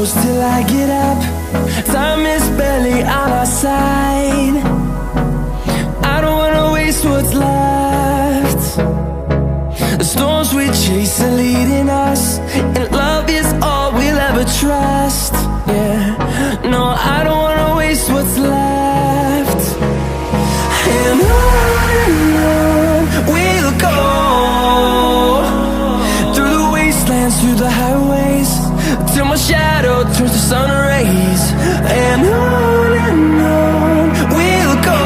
close till I get up. Time is barely on our side. I don't wanna waste what's left. The storms we chase are leading us, and love is all we'll ever trust. Yeah, no, I don't wanna waste what's left. And on we'll go, through the wastelands, through the highways, till my shadow turns to sun rays. And on we'll go,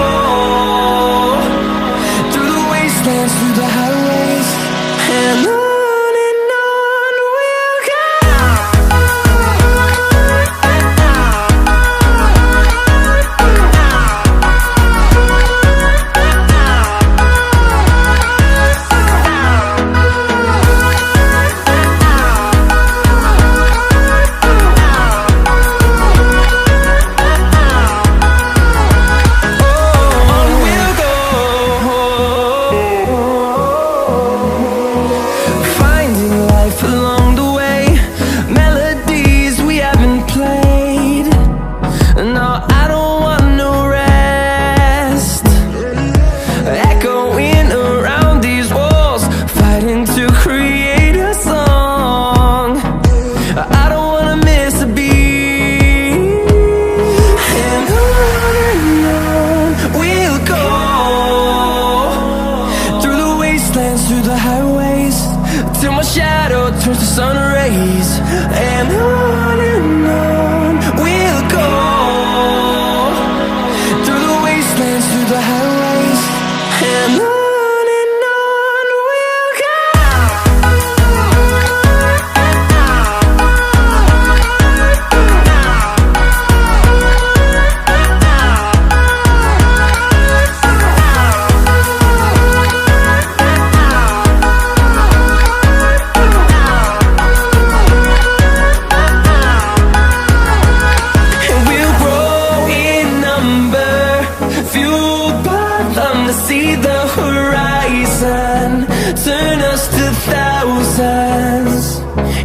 through the wastelands, through the highways, and on we'll go. Through the highways, till my shadow turns to sun rays. And on we'll go, through the wastelands, through the highways, and on we'll go. See the horizon, turn us to thousands,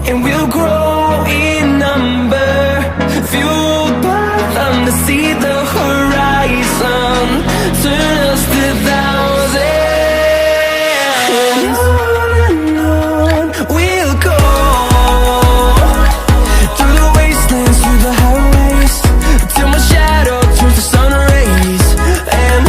and we'll grow in number, fueled by them. To see the horizon, turn us to thousands, and on we'll go, through the wastelands, through the highways, till my shadow turns to sun rays. And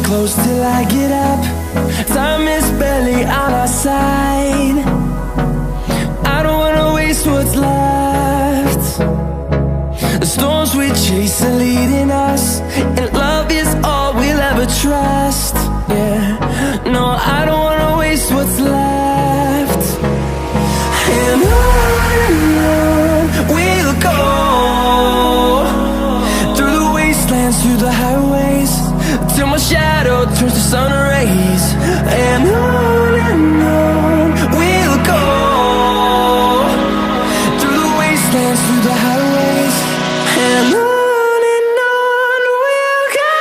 close till I get up. Time is barely on our side. I don't wanna waste what's left. The storms we chase are leading us, and love is all we'll ever trust. Yeah, no, I don't wanna waste what's left. And on we'll go, through the wastelands, through the highways, till my shadow turns to sun rays. And on we'll go, through the wastelands, through the highways, and on we'll go.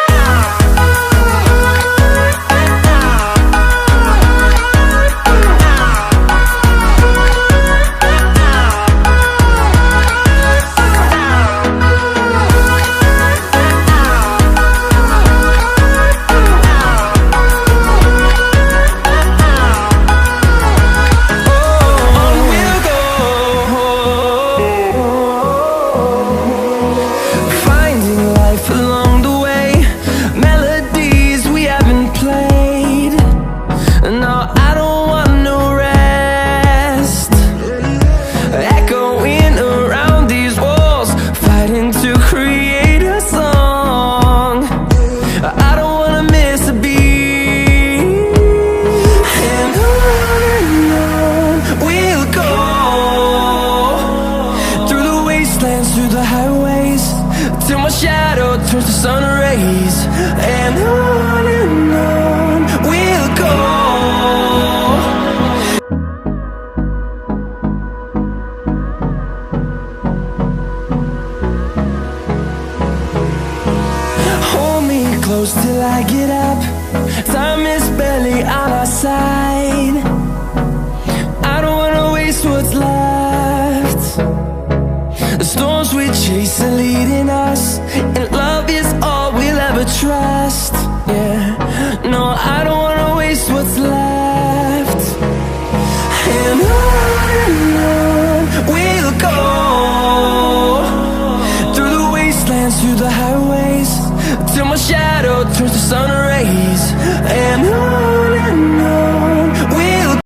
till my shadow turns to sun rays. And on we'll go. Hold me close till I get up. Time is barely on our side. I don't wanna waste what's left. The storms we chase are leading us, and love is all we'll ever trust. Yeah, no, I don't wanna waste what's left. And on we'll go, through the wastelands, through the highways, till my shadow turns to sun rays. And